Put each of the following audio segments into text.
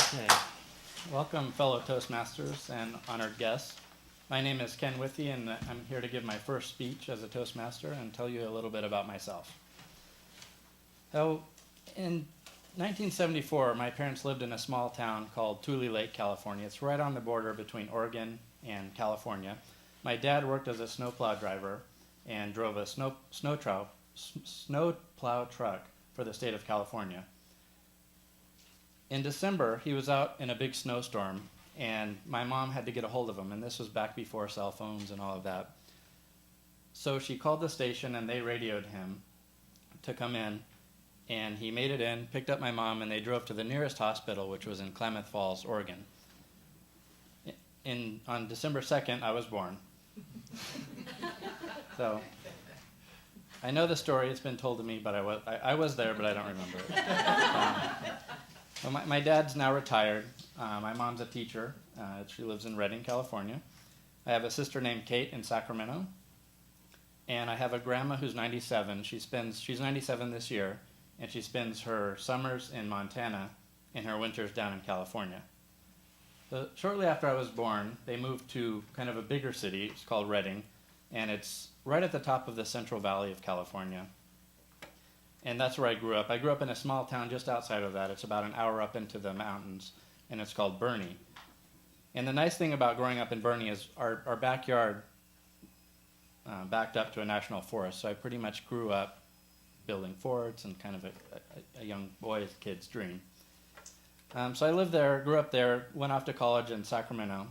Okay. Welcome, fellow Toastmasters and honored guests. My name is Ken Withy, and I'm here to give my first speech as a Toastmaster and tell you a little bit about myself. So, in 1974, my parents lived in a small town called Tule Lake, California. It's right on the border between Oregon and California. My dad worked as a snowplow driver and drove a snowplow truck for the state of California. In December, he was out in a big snowstorm, and my mom had to get a hold of him, and this was back before cell phones and all of that. So she called the station, and they radioed him to come in, and he made it in, picked up my mom, and they drove to the nearest hospital, which was in Klamath Falls, Oregon. On December 2nd, I was born. So I know the story, it's been told to me, but I was there, but I don't remember it. Well, my dad's now retired. My mom's a teacher. She lives in Redding, California. I have a sister named Kate in Sacramento. And I have a grandma who's 97. She's 97 this year, and she spends her summers in Montana and her winters down in California. So shortly after I was born, they moved to kind of a bigger city. It's called Redding, and it's right at the top of the Central Valley of California. And that's where I grew up. I grew up in a small town just outside of that. It's about an hour up into the mountains, and it's called Boerne. And the nice thing about growing up in Boerne is our backyard backed up to a national forest. So I pretty much grew up building forts and kind of a young boy's kid's dream. So I lived there, grew up there, went off to college in Sacramento,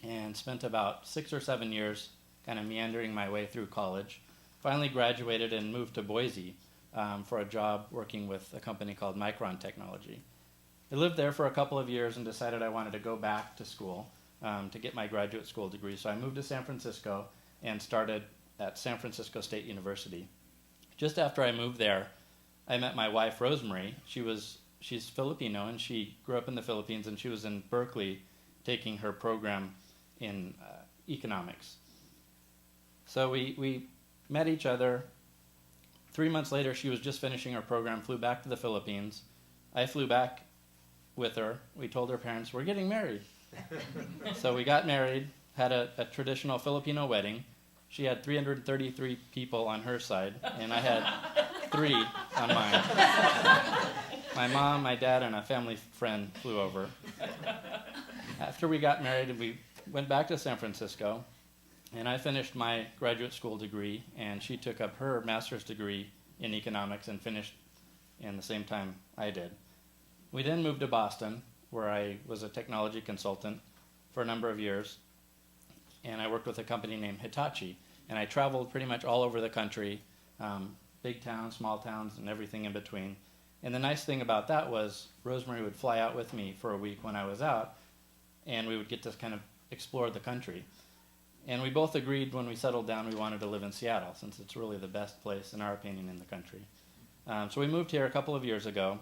and spent about 6 or 7 years kind of meandering my way through college. Finally graduated and moved to Boise for a job working with a company called Micron Technology. I lived there for a couple of years and decided I wanted to go back to school to get my graduate school degree. So I moved to San Francisco and started at San Francisco State University. Just after I moved there, I met my wife, Rosemary. She's Filipino, and she grew up in the Philippines, and she was in Berkeley taking her program in economics. So we met each other. 3 months later, she was just finishing her program, flew back to the Philippines. I flew back with her. We told her parents, we're getting married. So we got married, had a traditional Filipino wedding. She had 333 people on her side, and I had 3 on mine. My mom, my dad, and a family friend flew over. After we got married, we went back to San Francisco. And I finished my graduate school degree, and she took up her master's degree in economics and finished in the same time I did. We then moved to Boston, where I was a technology consultant for a number of years, and I worked with a company named Hitachi. And I traveled pretty much all over the country, big towns, small towns, and everything in between. And the nice thing about that was Rosemary would fly out with me for a week when I was out, and we would get to kind of explore the country. And we both agreed when we settled down we wanted to live in Seattle, since it's really the best place, in our opinion, in the country. So we moved here a couple of years ago,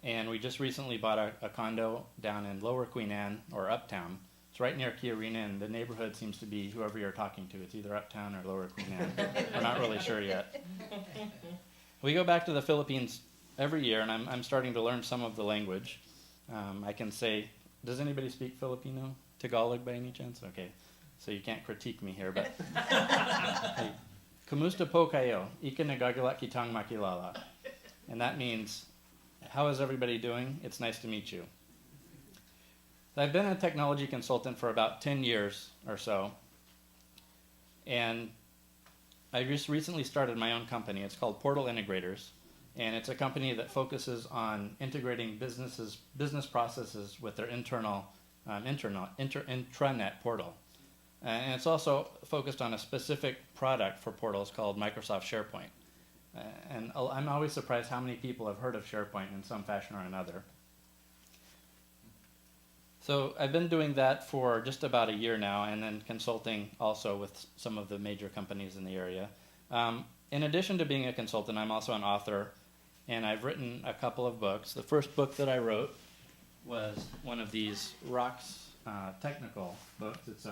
and we just recently bought a condo down in Lower Queen Anne, or Uptown. It's right near Key Arena, and the neighborhood seems to be whoever you're talking to. It's either Uptown or Lower Queen Anne. We're not really sure yet. We go back to the Philippines every year, and I'm starting to learn some of the language. I can say, does anybody speak Filipino? Tagalog by any chance? Okay, so you can't critique me here, but hey, Kumusta po kayo? Ika nagagalat kitang makilala. And that means, how is everybody doing? It's nice to meet you. I've been a technology consultant for about 10 years or so, and I just recently started my own company. It's called Portal Integrators, and it's a company that focuses on integrating business processes with their intranet portal. And it's also focused on a specific product for portals called Microsoft SharePoint. And I'm always surprised how many people have heard of SharePoint in some fashion or another. So I've been doing that for just about a year now, and then consulting also with some of the major companies in the area. In addition to being a consultant, I'm also an author, and I've written a couple of books. The first book that I wrote was one of these Rocks technical books. It's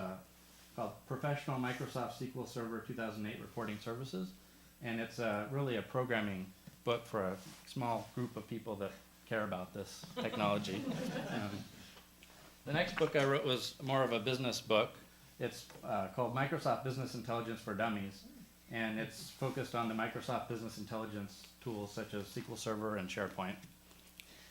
called Professional Microsoft SQL Server 2008 Reporting Services, and it's really a programming book for a small group of people that care about this technology. The next book I wrote was more of a business book. It's called Microsoft Business Intelligence for Dummies, and it's focused on the Microsoft Business Intelligence tools such as SQL Server and SharePoint.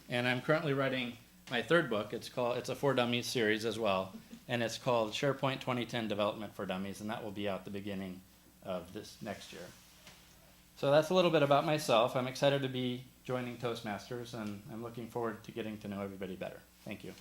And I'm currently writing my third book. It's a For Dummies series as well, and it's called SharePoint 2010 Development for Dummies, and that will be out the beginning of this next year. So that's a little bit about myself. I'm excited to be joining Toastmasters, and I'm looking forward to getting to know everybody better. Thank you.